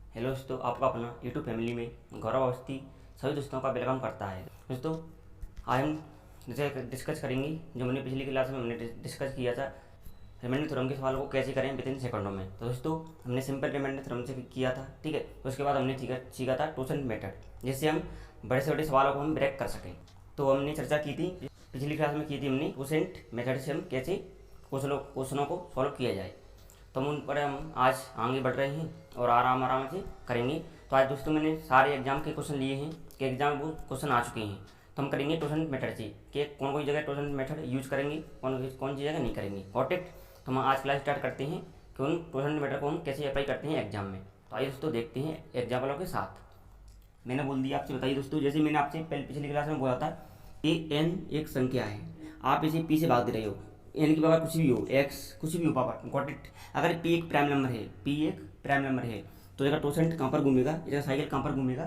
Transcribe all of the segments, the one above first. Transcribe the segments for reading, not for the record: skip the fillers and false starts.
Hello दोस्तों, आपका अपना यूट्यूब फैमिली में गौरव अवस्थी सभी दोस्तों का वेलकम करता है। दोस्तों, आज हम डिस्कस करेंगे जो हमने पिछली क्लास में हमने डिस्कस किया था, रिमाइंडर थ्योरम के सवालों को कैसे करें विद इन सेकंडों में। तो दोस्तों, हमने सिंपल रिमाइंडर थ्योरम से किया था, ठीक है। तो उसके बाद हमने सीखा था टोसेंट मेथड, जिससे हम बड़े से बड़े सवालों को हम ब्रेक कर सकें। तो हमने चर्चा की थी, पिछली क्लास में की थी हमने टोसेंट मेथड से हम कैसे क्वेश्चनों को सॉल्व किया जाए। तो उन पर हम आज आगे बढ़ रहे हैं और आराम आराम से करेंगे। तो आज दोस्तों मैंने सारे एग्जाम के क्वेश्चन लिए हैं कि एग्जाम वो क्वेश्चन आ चुके हैं। तो हम करेंगे टोसेंट मेथड से कि कौन कौन जगह टोसेंट मेथड यूज करेंगे, कौन सी जगह नहीं करेंगे। Got it. तो हम आज क्लास स्टार्ट करते हैं कि उन टोसेंट मेथड को हम कैसे अप्लाई करते हैं एग्जाम में। तो आइए दोस्तों देखते हैं एग्जाम्पलों के साथ। मैंने बोल दिया आपसे, बताइए दोस्तों, जैसे मैंने आपसे पिछली क्लास में बोला था कि एन एक संख्या है, आप इसे पी से भाग दे रहे हो, एन की पावर कुछ भी हो, एक्स कुछ भी हो पावर, गॉट इट। अगर पी एक प्राइम नंबर है, पी एक प्राइम नंबर है, तो जगह टोसेंट कहाँ पर घूमेगा, जगह साइकिल कहाँ पर घूमेगा,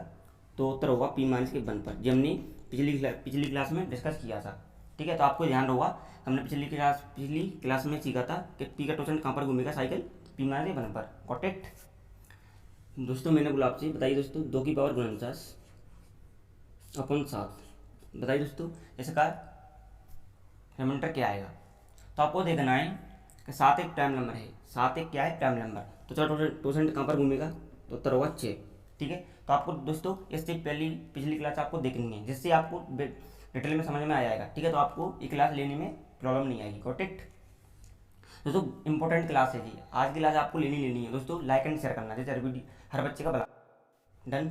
तो उत्तर होगा पी माइनस के वन पर, जो हमने पिछली क्लास में डिस्कस किया था, ठीक है। तो आपको ध्यान होगा, हमने पिछली क्लास में सीखा था कि पी का टोसेंट कहाँ पर घूमेगा, साइकिल पी माइनस के वन पर, गॉट इट। दोस्तों मैंने बोला आपसे, बताइए दोस्तों, 2 की पावर 49 अपन 7, बताइए दोस्तों इसका रिमाइंडर क्या आएगा। तो आपको देखना है कि 7 एक प्राइम नंबर है, 7 एक क्या है, प्राइम नंबर। तो चलो टोसेंट कहाँ पर घूमेगा, तो उत्तर होगा 6, ठीक है। तो आपको दोस्तों इससे पहली पिछली क्लास आपको देखनी है, जिससे आपको डिटेल में समझ में आ जाएगा, ठीक है। तो आपको ये क्लास लेने में प्रॉब्लम नहीं आएगी, गॉट इट। दोस्तों इंपॉर्टेंट क्लास है जी, आज की क्लास आपको लेनी है दोस्तों। लाइक एंड शेयर करना, जैसे हर बच्चे का भला। डन।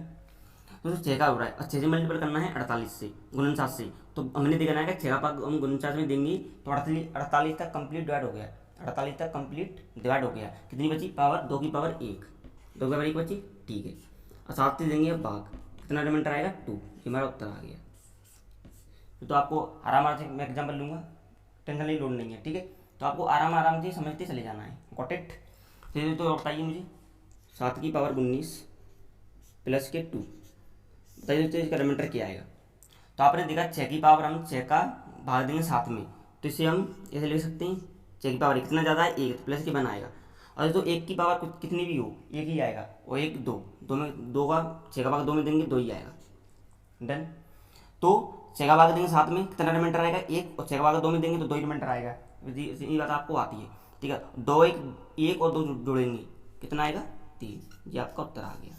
दोस्तों 6 का हो रहा है, 6 से मल्टीपल करना है 48 से, 49 से। तो हमने देखना है कि 6 का भाग हम 49 में देंगे तो 48 तक कंप्लीट डिवाइड हो गया, 48 तक कंप्लीट डिवाइड हो गया। कितनी बची पावर, 2 की पावर 1, 2 की पावर 1 बची, ठीक है। और 7 से देंगे अब भाग, कितना रिमाइंडर आएगा 2, ये हमारा उत्तर आ गया। तो आपको आराम आराम से मैं एग्जाम्पल लूँगा, टेंशन नहीं, लोड नहीं है, ठीक है। तो आपको आराम आराम से समझते चले जाना है, गॉट इट। तो बताइए मुझे, 7 की पावर 19 प्लस के 2, बताइए दोस्तों इसका रिमाइंडर क्या आएगा। तो आपने देखा 6 की पावर हम 6 का भाग देंगे 7 में, तो इसे हम ऐसे लिख सकते हैं, 6 की पावर कितना ज़्यादा है 1, तो प्लस के 1 आएगा। और दोस्तों 1 की पावर कितनी भी हो, 1 ही आएगा, और 1 2, 2 में 2 का 6 का भाग 2 में देंगे 2 ही आएगा। डन। तो 6 का भाग देंगे 7 में, कितना रिमाइंडर आएगा 1, और 6 का भाग 2 में देंगे तो 2 ही रिमाइंडर आएगा। ये बात आपको आती है, ठीक है। 2 1 और 2 जोड़ेंगे, कितना आएगा 3, ये आपका उत्तर आ गया।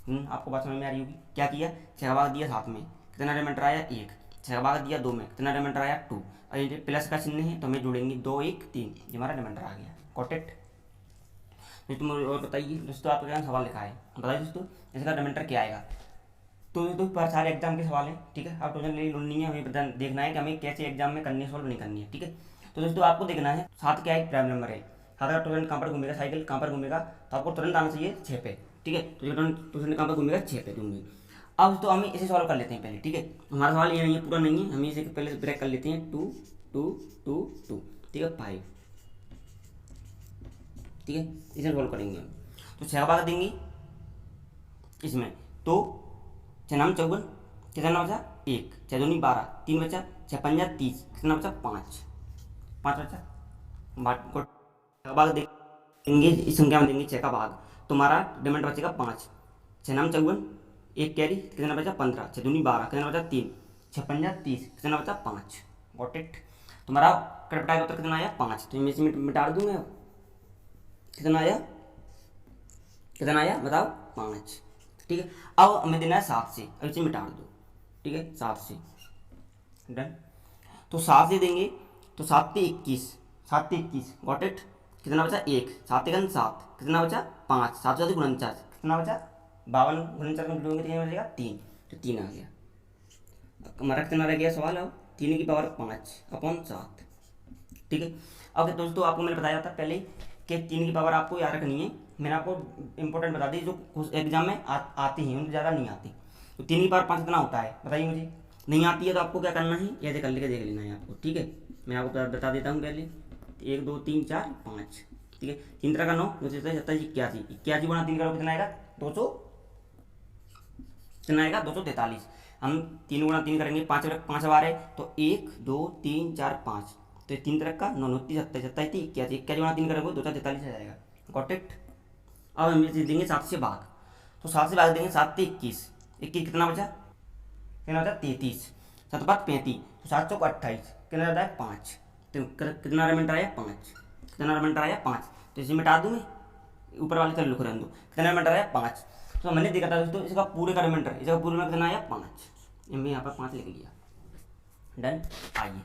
आपको बात समझ में आ रही होगी। क्या किया, 6 का भाग दिया 7 में, कितना रिमाइंडर आया 1, 6 का भाग दिया 2 में, कितना रिमाइंडर आया 2, और ये प्लस का चिन्ह है तो हमें जोड़ेंगे 2 1 3, ये हमारा रिमाइंडर आ गया, गॉट इट। तो तुम और बताइए दोस्तों, आपका क्या सवाल लिखा है, बताइए दोस्तों इसका रिमाइंडर क्या आएगा। तो दोस्तों सारे एग्जाम के सवाल हैं, ठीक है। आप टेंशन नहीं है, हमें देखना है कि हमें कैसे एग्जाम में करनी है, सॉल्व नहीं करनी है, ठीक है। तो दोस्तों आपको देखना है 7 क्या एक प्राइम नंबर है, 7 का टोरेंट कहाँ पर घूमेगा, साइकिल कहाँ पर घूमेगा, तो आपको तुरंत आना चाहिए 6 पे, ठीक है। तो टोरेंट कहाँ पर घूमेगा, 6 पे घूमेगा। अब तो हम इसे सॉल्व कर लेते हैं पहले, ठीक है। हमारा सवाल ये नहीं है, पूरा नहीं है, हम इसे पहले ब्रेक कर लेते हैं, 2 2 2 2, ठीक है, 5, ठीक है। इसे सॉल्व करेंगे हम। तो 6 भाग देंगे इसमें, तो 6 नाम 54, कितना बचा 1, 6 दूनी 12, 3 बचा, 6 पंजा 30, कितना बचा 5, 5 बचा। भाग देंगे इस संख्या में, देंगे 6 का भाग, तो हमारा रिमाइंडर बचेगा 5, 6 नाम 54, 1 कैरी, कितना बचा 15, 6 दूनी 12, कितना बचा 3, 6 पंजा 30, कितना बचा 5, गॉट इट। तुम्हारा कटपटा का उत्तर कितना आया 5, तो मैं इसे मिटा दूंगा। कितना आया, कितना आया बताओ 5, ठीक है। अब हमें देना है 7 से, अब इसे मिटा दो, ठीक है, 7 से, डन। तो 7 से देंगे तो 7 से 21, 7 से 21, गॉट इट। कितना बचा 1, 7 1 7, कितना बचा 5, 7 से 49, कितना बचा 52, 49 में जोड़ेंगे तो कितना बचेगा 3, तो 3 आ गया। हमारा कितना रह गया सवाल, अब 3 की पावर 5 अपॉन 7, ठीक है। अब दोस्तों आपको मैंने बताया था पहले कि 3 की पावर आपको याद रखनी है, मैंने आपको इंपॉर्टेंट बता दी जो एग्जाम में आती हैं, उनसे ज़्यादा नहीं आती। तो 3 की पावर 5 कितना होता है बताइए मुझे, नहीं आती है तो आपको क्या करना है, ऐसे कर लेके देख लेना है आपको, ठीक है। मैं आपको बता देता हूँ पहले, 1 2 3 4 5, ठीक है। 3 तरह का 9, 2 7 81, 81 गुणा 3 करोगे कितना आएगा 200, कितना आएगा 243। हम 3 गुणा 3 करेंगे, 5 बार है तो 1 2 3 4 5, तो 3 तरह का 9 9 27 27 81, 81 गुणा 3 करोगे 243 आ जाएगा, गॉट इट। अब हम इसे देंगे 7 से भाग, तो 7 से भाग देंगे, 7 से 21, 21 कितना बचा, कितना बचा 33, 7 5 35, तो 7 चौक 28, कितना रहता है 5, तो कितना रिमाइंडर आया 5, कितना रिमाइंडर आया 5, तो इसे मिटा दूँ मैं, ऊपर वाले तरफ लिख रहा हूँ, कितना रिमाइंडर आया 5। तो मैंने देखा था दोस्तों इसका पूरे का रिमाइंडर, इसका पूरे में कितना आया 5, मैं यहाँ पर 5 लिख लिया। डन। आइए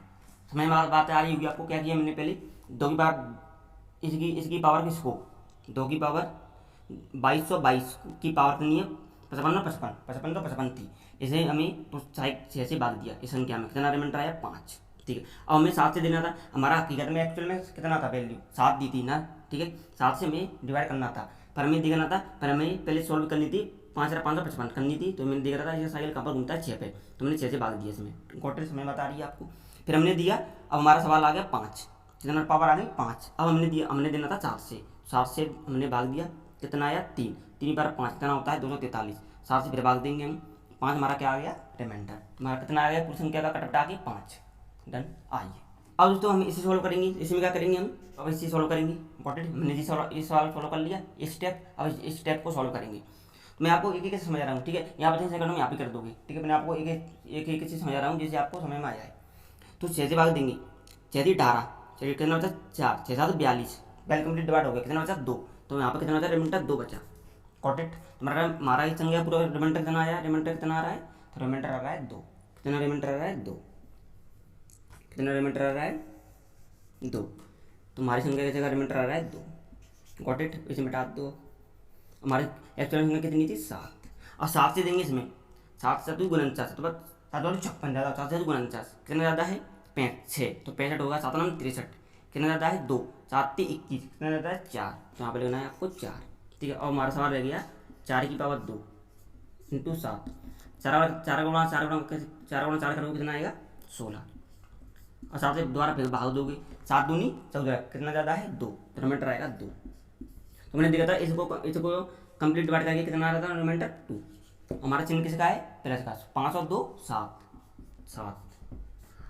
समझ में बात आ रही होगी आपको। क्या किया मैंने पहले, 2 की पावर इसकी पावर किसको, 2 की पावर 2222 की पावर कितनी है 55 55 55 तो 55 थी, इसे हमें तो 6 से भाग दिया, इस संख्या में कितना रिमाइंडर आया 5। ठीक है, अब हमें 7 से देना था, हमारा हकीकत में एक्चुअल में कितना था वैल्यू 7 दी थी ना। ठीक है, 7 से हमें डिवाइड करना था, पर हमें देखना था, पर हमें पहले सॉल्व करनी थी 5555 करनी थी, तो मैंने देखा था ये साइकिल कहाँ पर घूमता है 6 पे, तो मैंने 6 से भाग दिया इसमें, क्वार्टर समय बता रही है आपको। फिर हमने दिया, अब हमारा सवाल आ गया 5, कितना पावर आ गई 5। अब हमने देना था 7 से हमने भाग दिया, कितना आया 3, 3 बार 5 कितना होता है 243, 7 से फिर भाग देंगे हम, 5 हमारा क्या आ गया रिमाइंडर, हमारा कितना आ गया पूरी संख्या का कटपटा के 5। डन। आइए अब दोस्तों हम इसे सॉल्व करेंगे, इसमें क्या करेंगे हम, अब इसे सॉल्व करेंगे, इंपॉर्टेंट हमने इस सवाल सॉल्व कर लिया इस स्टेप, अब इस स्टेप को सॉल्व करेंगे। तो मैं आपको एक एक से समझा रहा हूँ, ठीक है, यहाँ पर 3 सेकंड में यहाँ पे कर दोगे, ठीक है, मैंने आपको एक से समझा रहा हूँ जिससे आपको समझ में आ जाए। तो 6 से भाग देंगे, 6 से 18, चलिए कितना बचा 4, 6 7 42, वेल कंप्लीट डिवाइड हो गया, कितना बचा 2, तो यहाँ पर कितना बचा रिमाइंडर 2 बचा। कॉट इट, तो हमारा ही संख्या पूरा रिमाइंडर कितना आया, रिमाइंडर कितना आ रहा है, तो रिमाइंडर आ रहा है 2, कितना रिमाइंडर आ रहा है 2, कितना रिमाइंडर आ रहा है 2, तो हमारी संख्या की जगह रिमाइंडर आ रहा है 2। गॉट इट, इसे मिटा दो, हमारी एक्चुअल संख्या कितनी थी 7, और 7 से देंगे इसमें, 7 से 7 49, तो बस 7 वाली 56 ज़्यादा, 7 से 49 कितना ज़्यादा है 6, तो 65 होगा, 7 9 63, कितना ज़्यादा है 2, 7 3 21, कितना ज़्यादा है 4, तो यहाँ पर लेना है आपको 4। ठीक है, और हमारा सवाल रह गया 4 की पावर 2 इंटू 7, 4 गुणा 4 करोगे कितना आएगा 16, और 7 से दोबारा फिर भाग दोगे, 7 दूनी 14, कितना ज़्यादा है 2, तो रिमाइंडर आएगा 2। तो मैंने देखा था इसको कंप्लीट डिवाइड करके कितना आ रहा था रिमाइंडर 2। हमारा चिन्ह किसका है प्लस का, 5 और 2 7।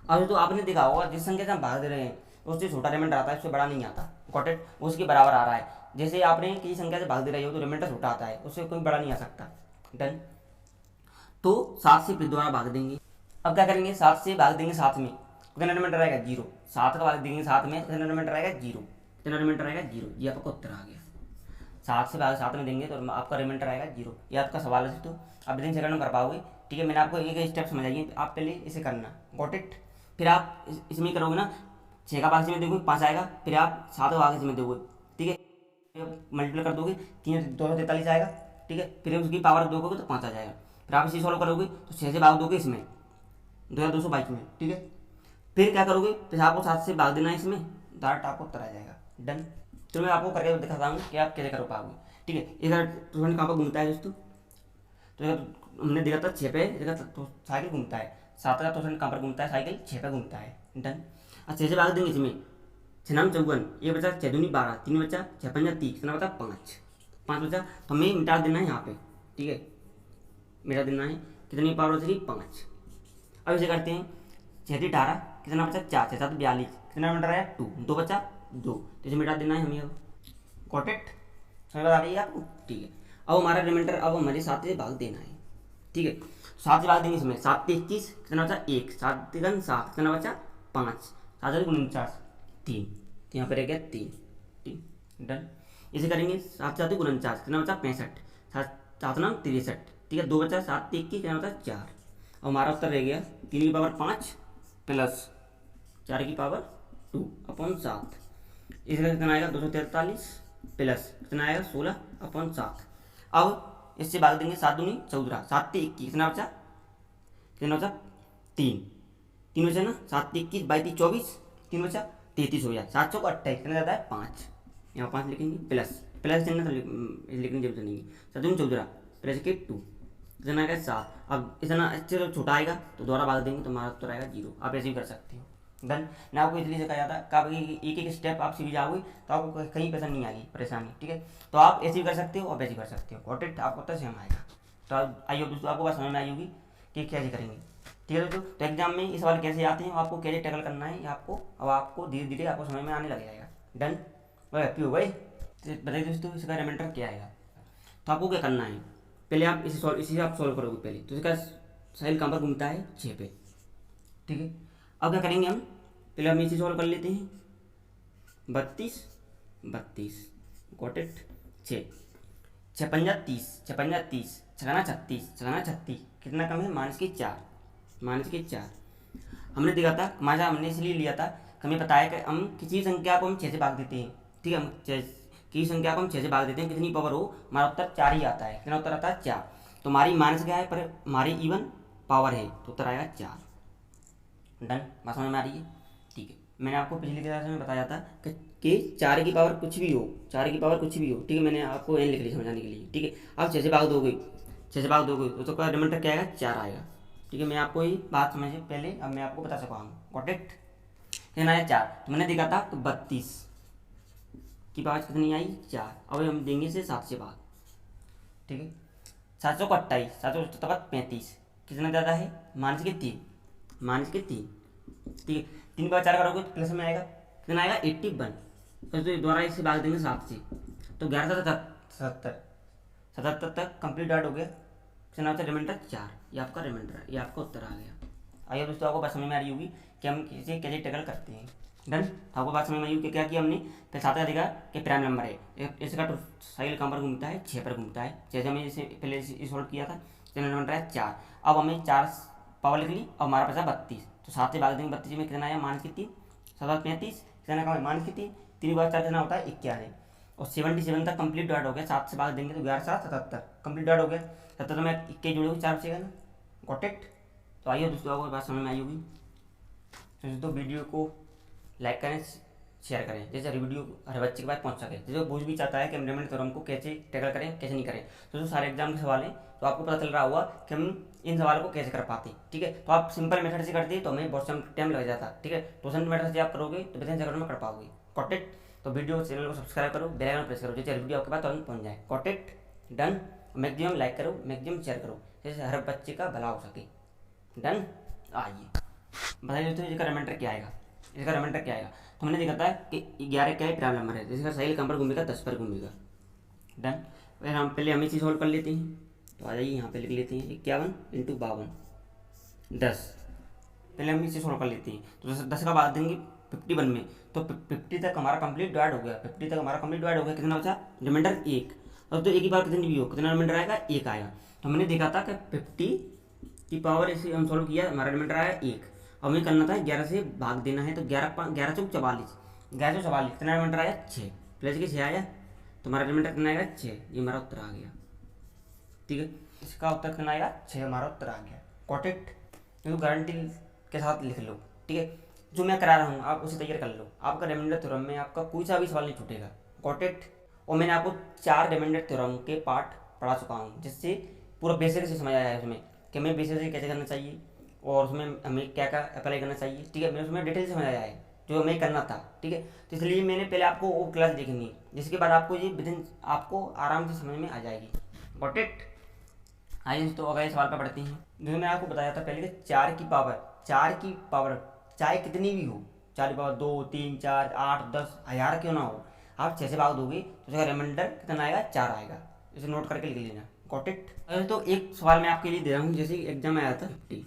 अब तो आपने देखा होगा जिस संख्या से हम भाग दे रहे हैं उससे छोटा रिमाइंडर आता है, उससे बड़ा नहीं आता। गॉट इट, उसके बराबर आ रहा है। जैसे आपने किसी संख्या से भाग दे रहे हो तो रिमाइंडर छोटा आता है, उससे कोई बड़ा नहीं आ सकता। डन। तो 7 से फिर दोबारा भाग देंगे। अब क्या करेंगे, 7 से भाग देंगे 7 में, कितना रिमाइंडर आएगा 0। 7 का भाग देंगे 7 में, कितना रिमाइंडर आएगा 0, कितना रिमाइंडर आएगा 0, ये आपका उत्तर आ गया। 7 से भाग 7 में देंगे तो आपका रिमाइंडर आएगा 0। ये आपका सवाल है तो आप विदिन सेकंड में कर पाओगे। ठीक है, मैंने आपको एक स्टेप समझाइए, आप पहले इसे करना। Got it. फिर आप इसमें करोगे ना, 6 का भाग इसमें दोगे 5 आएगा, फिर आप 7 का भाग इसमें दोगे, ठीक है, मल्टीप्लाई कर दोगे 3 243 आएगा, ठीक है, फिर उसकी पावर दोगे तो 5 आ जाएगा। फिर आप इसे सॉल्व करोगे तो 6 से भाग दोगे इसमें 2222 में, ठीक है, फिर क्या करोगे, फिर आपको 7 से भाग देना है इसमें, डायरेक्ट आपको उत्तर आ जाएगा। डन। तो मैं आपको करके दिखाता हूँ कि आप कैसे कर पाओगे। ठीक है, इधर ट्यूशन कहाँ पर घूमता है दोस्तों, तो हमने देखा था 6 पे, देखा तो साइकिल घूमता है, 7 का ट्यूशन कहाँ पर घूमता है, साइकिल 6 पे घूमता है। डन। और 6 से भाग देंगे इसमें, 6 नाम 54, ये बचा 6 दूनी 12, 3 बचा 6 पंजा 30, कितना बचा 5 बचा, तो हमें मिटा देना है यहाँ पे। ठीक है, मिटा देना है, कितनी पावर हो जाएगी 5। अब इसे करते हैं, 6 18, कितना बचा 4, 6 7 42, कितना मिटा रहा है 2 बचा 2, तो इसे मिटा देना है हमें। अब गॉट इट, समझ आ रही है आपको। ठीक है, अब हमारा रिमाइंडर अब हमारे 7 से भाग देना है। ठीक है, 7 से भाग देंगे इसमें, 7 21, कितना बचा 1, 7 3 7, कितना बचा 5, 7 49 3, तो यहाँ पर रह गया 3। ठीक, डन। इसे करेंगे 7 7 49, कितना बचा 65, 7 9 63, ठीक है, 2 बचा 7 21, कितना बचा 4, और हमारा उत्तर रह गया 3 की पावर 5 प्लस 4 की पावर 2 अपॉन 7, इसका कितना आएगा 243 प्लस कितना आएगा 16 अपॉन 7। अब इससे भाग देंगे 7 दूनी 14, 7 3 21, कितना बचा 3 बचा ना, 7 21 22 24, 3 बचा 33 हो गया, 7 चौक 28, कितना जाता है 5, यहाँ 5 लिखेंगे प्लस चिन्ह तो लिखने की जरूरत नहीं है, 7 दूनी 14 प्लस के 2, कितना आएगा 7। अब इतना अच्छे तो छोटा आएगा तो दोबारा भाग देंगे तो हमारा उत्तर आएगा 0। आप ऐसे ही कर सकते हो। डन। मैं आपको इसलिए सिखाया था कि आप एक स्टेप आप सीख जाओगे तो आपको कहीं पैसा नहीं आएगी परेशानी। ठीक है, तो आप ऐसे ही कर सकते हो, आप ऐसे ही कर सकते हो। गॉट इट, आपको उत्तर सेम आएगा। तो आइए दोस्तों, आपको बात समझ में आई होगी कि कैसे करेंगे। ठीक है दोस्तों, तो एग्जाम में इस सवाल कैसे आते हैं, आपको कैसे टैकल करना है आपको, अब आपको धीरे धीरे आपको समझ में आने लग जाएगा। डन, हैप्पी हो भाई। बताइए दोस्तों इसका रिमाइंडर क्या आएगा। तो आपको क्या करना है, पहले आप इसी से आप सॉल्व करोगे पहले, तो इसका साहिल कहाँ पर घूमता है, 6 पे। ठीक है, अब क्या करेंगे हम, पहले हम इसे सॉल्व कर लेते हैं। 32 32 गॉट इट। 6 6 पंजा 30 6 पंजा 30 छगाना 36 छगाना 36, कितना कम है, -4 हमने देखा था, माजा हमने इसलिए लिया था कि हमें पता है कि हम किसी संख्या को हम 6 से भाग देते हैं। ठीक है, हम किसी संख्या को हम 6 से भाग देते हैं, कितनी पावर हो, हमारा उत्तर 4 ही आता है। कितना उत्तर आता है, 4। तो हमारी माइनस क्या है, पर हमारी इवन पावर है, तो उत्तर आएगा 4। डन, बात समझ में आ रही है। ठीक है, मैंने आपको पिछली क्लास में बताया था कि 4 की पावर कुछ भी हो, 4 की पावर कुछ भी हो। ठीक है, मैंने आपको एन लिख ली समझाने के लिए। ठीक है, आप 6 से भाग दोगे, 6 से भाग दोगे तो उसका रिमाइंडर क्या आएगा, 4 आएगा। ठीक है, मैं आपको ये बात समझे पहले, अब मैं आपको बता सका हूँ। Got it. कितना आया, 4। तो मैंने देखा था, तो 32 की पावर कितनी आई, 4। अब हम देंगे इसे 7 से भाग। ठीक है, 700 को 28, 700 35, कितना ज़्यादा है, -3। ठीक है, 3 बार 4 करोगे तो प्लस में आएगा, कितना आएगा, 81। तो दोबारा इसे भाग देंगे 7 से, तो 1177 तक कंप्लीट ऐड हो गया। कितना होता है, रिमाइंडर 4। ये आपका रिमाइंडर, ये आपका उत्तर आ गया। आइए दोस्तों, आपको बात समझ में आ रही होगी कि हम इसे कैसे टैकल करते हैं। डन, आपको बात समझ में आई होगी कि क्या किया हमने, फिर 7 का देखा कि प्राइम नंबर है, इसका तो साइकिल कहाँ पर घूमता है, 6 पर घूमता है। जैसे हमने इसे पहले सॉल्व किया था, रिमाइंडर है 4। अब हमें 4 पावर लिख ली, अब हमारा बचा 32, तो 7 से भाग देंगे 32 में, कितना आया, -3, 7 35, कितना कम है, -3, 3 बार 4 कितना होता है, 81। और 77 तक कंप्लीट ऐड हो गया, 7 से भाग देंगे तो 11 7 77 कंप्लीट ऐड हो गया। 77 में 21 जोड़ोगे 4 बचेगा ना, गॉट इट। तो आइए दोस्तों, आपको बात समझ में आई होगी। तो दोस्तों वीडियो को लाइक करें, शेयर करें, जैसे हर वीडियो हर बच्चे के पास पहुंच सके। जैसे वो भी चाहता है कि हम रिमाइंडर थ्योरम को कैसे टैकल करें, कैसे नहीं करें। तो दोस्तों सारे एग्जाम के सवाल हैं, तो आपको पता चल रहा होगा कि हम इन सवालों को कैसे कर पाते। ठीक है, तो आप सिंपल मेथड से करते तो हमें बहुत टाइम लग जाता। ठीक है, ट्यूशन मेथड से आप करोगे तो विदिन सेकंड में कर पाओगे। Got it. तो वीडियो चैनल को सब्सक्राइब करो, बेल आइकन प्रेस करो, जैसे हर वीडियो आपके पास तुरंत पहुंच जाए। Got it. Done, maximum like करो, मैक्सिमम शेयर करो, जैसे हर बच्चे का भला हो सके। डन, आइए बताइए दोस्तों, इसका रिमाइंडर क्या आएगा, इसका रिमाइंडर क्या आएगा। तो मैंने देखा था कि 11 क्या है, प्राइम नंबर है, जिसका साइकिल कहाँ पर घूमेगा, 10 पर घूमेगा। डन, फिर हम पहले हम इसी सॉल्व कर लेते हैं। तो आ जाइए, यहाँ पे लिख लेते हैं 51 × 52 10। पहले हम इसे सॉल्व कर लेते हैं, तो 10 का भाग देंगे 51 में, तो 50 तक हमारा कंप्लीट डिवाइड हो गया, 50 तक हमारा कंप्लीट डिवाइड हो गया। कितना बचा, रिमाइंडर 1। अब तो एक ही बार कितनी भी हो, कितना रिमाइंडर आएगा, 1 आएगा। तो मैंने देखा था कि 50 की पावर इसे हम सॉल्व किया, हमारा रिमाइंडर आया 1। अब हमें करना था 11 से भाग देना है, तो 11 चौक 44, 1144, कितना रिमाइंडर आया, 6। प्लस के 6 आया, तो हमारा रिमाइंडर कितना आएगा, 6। ये हमारा उत्तर आ गया। ठीक है, इसका उत्तर कितना आएगा, 6 हमारा उत्तर आ गया। Got it. तो गारंटी के साथ लिख लो। ठीक है, जो मैं करा रहा हूँ आप उसे तैयार कर लो, आपका रिमाइंडर थ्योरम में आपका कोई सा भी सवाल नहीं छूटेगा। Got it. और मैंने आपको 4 रिमाइंडर थ्योरम के पार्ट पढ़ा चुका हूँ, जिससे पूरा बेसिक से समझ आया है उसमें कि हमें बेसिक से कैसे करना चाहिए और उसमें हमें क्या क्या अप्लाई करना चाहिए। ठीक है, मैंने उसमें डिटेल से समझाया है जो हमें करना था। ठीक है, तो इसलिए मैंने पहले आपको वो क्लास देखनी है, जिसके बाद आपको ये विदिन आपको आराम से समझ में आ जाएगी। Got it. आइए तो अगले सवाल पर पढ़ते हैं। जैसे मैंने आपको बताया था पहले कि 4 की पावर चाहे कितनी भी हो, 4 की पावर 2 3 4 8 10 1000 क्यों ना हो, आप 6 से भाग दोगे तो उसका रिमाइंडर कितना आएगा, 4 आएगा। इसे नोट करके लिख लेना। Got it. तो एक सवाल मैं आपके लिए दे रहा हूँ, जैसे एग्जाम में आया था 50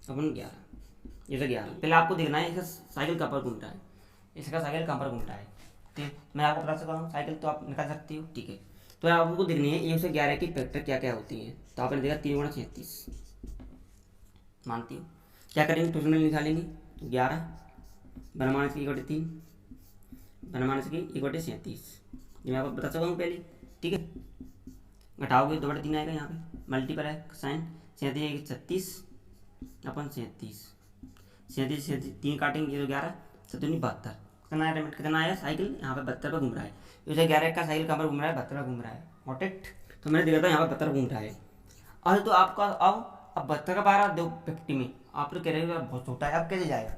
अपन 11, जैसे 11 पहले आपको देखना है इसका साइकिल कहाँ पर घूमता है, इसका साइकिल कहाँ पर घूमता है। ठीक, मैं आपको बता सकता हूँ साइकिल तो आप निकाल सकते हो। ठीक है, तो आपको देखनी है 1 से 11 की फैक्टर क्या क्या होती है। तो आपने देखा 3 × 36 मानती हो, क्या करेंगे, ट्यूशन में निकालेंगे 11 बनमानस की 1/3 बनमानस की 1/37, ये मैं आपको बता चुका हूँ पहले। ठीक है, घटाओगे 2/3 आएगा, यहाँ पे मल्टीपल है साइन, 37 36 अपन 37 3 काटेंगे तो 11 7 72, कितना आया रिमिट, कितना आया साइकिल यहाँ पे 72 पर घूम रहा है। जैसे 11 का साइकिल कहाँ पर घूम रहा है, 72 पर घूम रहा है। Got it. तो मैंने देखा था यहाँ पर 72 घूम रहा है। और तो आपका अब 72 का 12 दो 50 में आप लोग कह रहे हो बहुत छोटा है, अब कैसे जाएगा।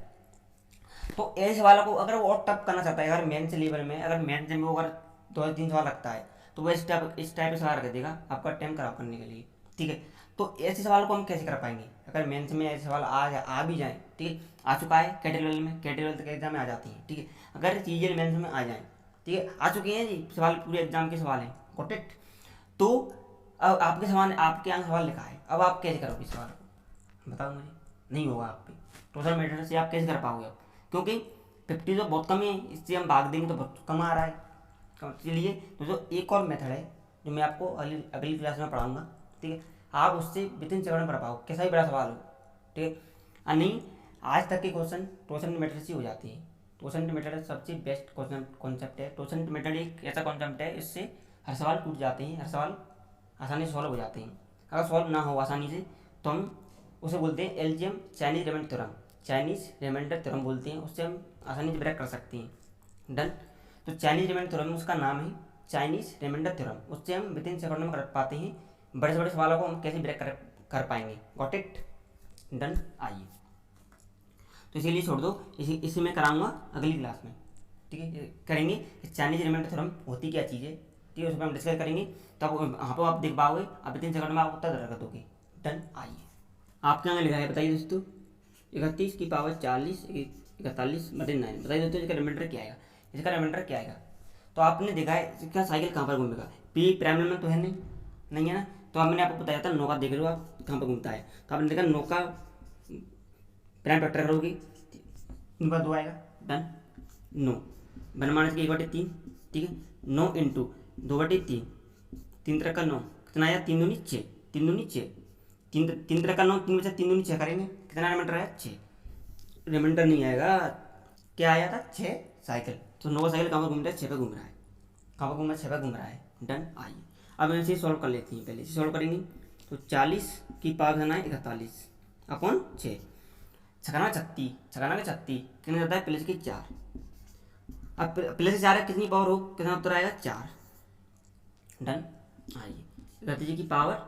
तो ऐसे सवालों को अगर वो और टफ करना चाहता है, अगर मेंस लेवल में अगर मेंस में वो अगर 2-3 सवाल रखता है तो वो इस टाइप के सवाल रख देगा आपका टाइम खराब करने के लिए। ठीक है, तो ऐसे सवाल को हम कैसे कर पाएंगे, अगर मेंस में ऐसे सवाल आ भी जाए। ठीक है, आ चुका है कैटेगरी लेवल में, कैटेगरी लेवल तक एग्जाम में आ जाती है। ठीक है, अगर चीजें मेंस में आ जाए, ठीक है, आ चुके हैं जी सवाल, पूरे एग्जाम के सवाल हैं। Got it. तो अब आपके सवाल, आपके यहाँ सवाल लिखा है, अब आप कैसे करोगे इस सवाल को, बताओ मुझे। नहीं होगा आप पे, टोटल मेथड से आप कैसे कर पाओगे आप, क्योंकि 50 तो बहुत कम है, इससे हम भाग देंगे तो बहुत कम आ रहा है। इसलिए तो एक और मेथड है जो मैं आपको अगली क्लास में पढ़ाऊँगा, ठीक है। आप उससे विदिन सेकंड में पढ़ पाओ, कैसा भी बड़ा सवाल हो, ठीक है। नहीं, आज तक के क्वेश्चन टोसेंट मेथड से हो जाते हैं। टोसेंट मेथड सबसे बेस्ट कॉन्सेप्ट है। टोसेंट मेथड एक ऐसा कॉन्सेप्ट है, इससे हर सवाल टूट जाते हैं, हर सवाल आसानी से सॉल्व हो जाते हैं। अगर सॉल्व ना हो आसानी से तो हम उसे बोलते हैं LGM, Chinese remainder theorem, Chinese remainder theorem बोलते हैं, उससे हम आसानी से ब्रेक कर सकते हैं। डन। तो चाइनीज रिमाइंडर थ्योरम, उसका नाम है चाइनीज रिमाइंडर थ्योरम, उससे हम विदिन सेकंड में कर पाते हैं। बड़े से बड़े सवालों को हम कैसे ब्रेक कर पाएंगे। Got it. डन। आइए, तो इसीलिए छोड़ दो, इसी में कराऊंगा अगली क्लास में, ठीक है। करेंगे चाइनीज रिमाइंडर थ्योरम होती क्या चीज़ है, ठीक है, उस पर हम डिस्कस करेंगे। तब वहाँ पर आप देख पाओगे, आप विदिन सेकंड में आप उत्तर कर दोगे। डन। आइए, आपके यहाँ लिखा है, बताइए दोस्तों, 31 की पावर 40, 41 बटे 9, बताइए दोस्तों इसका रिमाइंडर क्या आएगा, इसका रिमाइंडर क्या आएगा। तो आपने देखा है इसका साइकिल कहाँ पर घूमेगा, पी प्राइम नंबर तो है नहीं है ना। तो अब मैंने आपको बताया था नौ का, देख लो आप कहाँ पर घूमता है। तो आपने देखा नौ का प्राइम फैक्टर करोगे, नंबर 2 आएगा। डन। 9 वन माइनस के 1/3, ठीक है। 9 इंटू 2/3, 3 तरह का 9, कितना आया, 3 दूनी 6, 3 दूनी 6, 3 तरह का 9, 3 बचा 3 दूनी 6 करेंगे, कितना रिमाइंडर आया, 6। रिमाइंडर नहीं आएगा, क्या आया था, 6 साइकिल। तो 9 का साइकिल कहाँ पर घूम रहा है, 6 पे घूम रहा है, कहाँ पर घूम रहा है, 6 पे घूम रहा है। डन। आइए, अब इसे सॉल्व कर लेते हैं, पहले इसे सॉल्व करेंगे। तो 40 की पावर है 41 अपॉन 6, छकाना 36, छकाना 36 कितना जाता है, प्लस की 4। अब प्लस 4 है, कितनी पावर हो, कितना उत्तर आएगा, 4। डन। आइए, 31 की पावर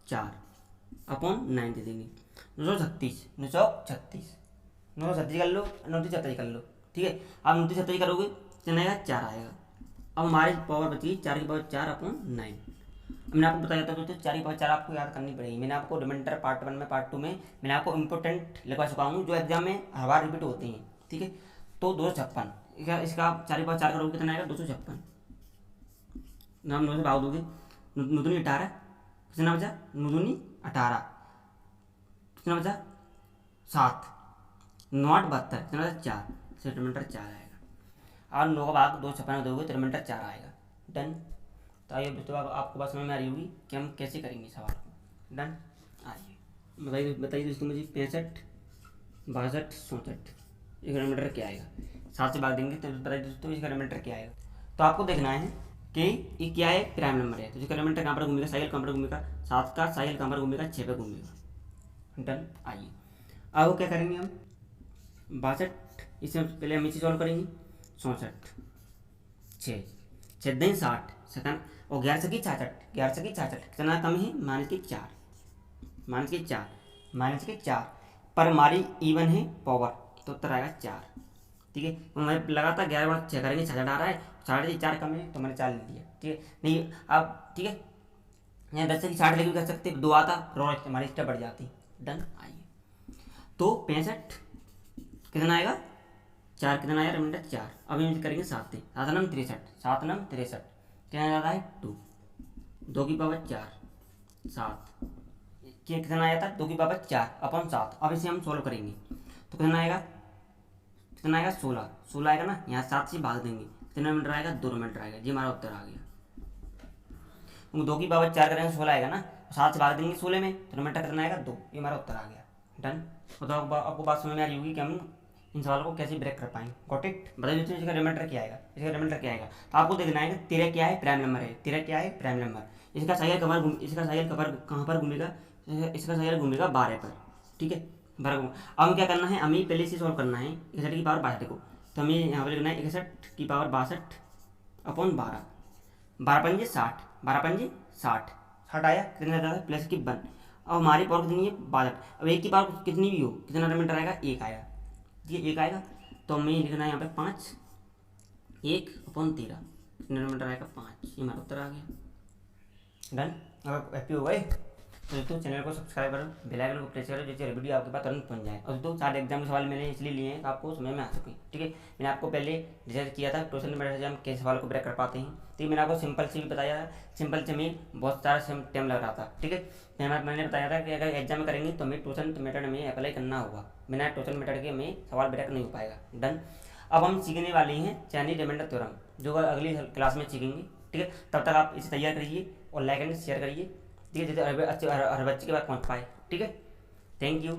4 अपॉन 9 दे देंगे, 936, 936, 936 कर लो, 936 कर लो, ठीक है। अब 936 करोगे कितना आएगा, 4 आएगा। अब हमारी पावर बची 4 की पावर 4 अपॉन 9। मैंने आपको बताया था दोस्तों 4 की पावर 4 आपको याद करनी पड़ेगी। मैंने आपको रिमाइंडर पार्ट 1 में, पार्ट 2 में मैंने आपको इंपॉर्टेंट लिखवा चुका हूँ, जो एग्जाम में हर बार रिपीट होते हैं, ठीक है। तो 256, इसका आप 4 की पावर 4 करोगे कितना आएगा, 256। नाम 9 से भाग दोगे, 9 दूनी 18, कितना बचा, 9 दूनी 18, कितना बचा 7, 9 8 72, कितना बचा 4, से रिमाइंडर 4 आएगा। और 9 का भाग 256 दोगे तो रिमाइंडर 4 आएगा। डन। तो आइए दोस्तों, आपको बात समझ में आ रही होगी कि हम कैसे करेंगे सवाल को। डन। आइए, बताइए दोस्तों मुझे, 65 62 64, इसका रिमाइंडर क्या आएगा। 7 से भाग देंगे तो बताइए दोस्तों इसका रिमाइंडर क्या आएगा। तो आपको देखना है कि ये क्या है, प्राइम नंबर है, तो इसका रिमाइंडर कहाँ पर घूमेगा, साइकिल कहाँ पर घूमेगा, 7 का साइकिल कहाँ पर घूमेगा, 6 पे घूमेगा। डन। आइए, अब क्या करेंगे हम, 62, इससे पहले हम इसे सॉल्व करेंगे। 64, 6 6 दिन 60 सेकंड, और 11 से की 66, 11 से की 66 कितना कम है, -4, -4 पर हमारी इवन है पावर, तो उत्तर आएगा 4, ठीक है। तो मैं लगा था 11 बार 6 करेंगे 66 आ रहा है, 4.5 कम है तो मैंने 4 ले लिया, ठीक है। नहीं अब ठीक है, यहाँ 10 से की 60 लेके भी कर सकते, 2 आता रोज हमारी स्टेप बढ़ जाती। डन। आइए, तो 65 कितना आएगा, 4, कितना आया, रिमाइंडर 4। अब हम करेंगे 7 से, 7 नम 63, 7 नम 63, कितना ज़्यादा है, 2, 2 की पावर 4 7, कितना आया था, 2 की पावर 4 अपॉन 7। अब इसे हम सोल्व करेंगे तो कितना आएगा, 16, 16 आएगा ना, यहाँ 7 से भाग देंगे, कितना रिमाइंडर आएगा, 2 रिमाइंडर आएगा, जी हमारा उत्तर आ गया। 2 की पावर 4 करेंगे 16 आएगा ना, 7 से भाग देंगे 16 में, तो रिमाइंडर कितना आएगा, 2, ये हमारा उत्तर आ गया। डन। तो आपको बात समझ में आ रही होगी कि हम इन सवालों को कैसे ब्रेक कर पाएंगे। Got it. बताइए दोस्तों इसका रिमाइंडर क्या आएगा, इसका रिमाइंडर क्या आएगा। तो आपको देखना है कि तेरा क्या है, प्राइम नंबर है, तेरा क्या है, प्राइम नंबर। इसका साइकिल कहाँ पर घूमेगा, इसका साइकिल घूमेगा 12 पर, ठीक है, 12 को। अब हमें क्या करना है, हमें पहले से सॉल्व करना है 61 की पावर 62 को। तो हमें यहाँ पर लिखना है 61 की पावर 62 अपॉन 12, 12 पंजे 60, 12 पंजे 60, 60 आया, कितना ज़्यादा प्लस की 1। अब हमारी पावर कितनी है, 62। अब एक की पावर कितनी भी हो, कितना रिमाइंडर आएगा, 1 आया, ये 1 आएगा। तो हमें लिखना है यहाँ पे 5, 1 अपॉन 13, कितना रिमाइंडर आएगा, 5, ये हमारा उत्तर आ गया। डन। अब हैप्पी हो गए। तो दोस्तों चैनल को सब्सक्राइब करो, बेल आइकन को प्रेस करो, जिससे वीडियो आपके पास तुरंत पहुंच जाए। और दोस्तों 4 एग्जाम के सवाल मैंने इसलिए लिए हैं कि आपको समझ में आ सके। ठीक है, मैंने आपको पहले डिसाइड किया था ट्यूशन मेथड से हम कैसे सवाल को ब्रेक कर पाते हैं। ठीक, मैंने आपको सिंपल से भी बताया था, सिंपल से में बहुत सारा टाइम लग रहा था। ठीक है, मैंने बताया था कि अगर एग्जाम में करेंगे तो हमें ट्यूशन मेथड में अप्लाई करना होगा, बिना ट्यूशन मेथड के हमें सवाल ब्रेक नहीं हो पाएगा। डन। अब हम सीखने वाले हैं चैनी रिमाइंडर थ्योरम, जो अगली क्लास में सीखेंगे। ठीक है, तब तक आप इसे तैयार करिए और लाइक एंड शेयर करिए। ठीक है, जैसे हर बच्चे के पास पहुँच पाए। ठीक है, थैंक यू।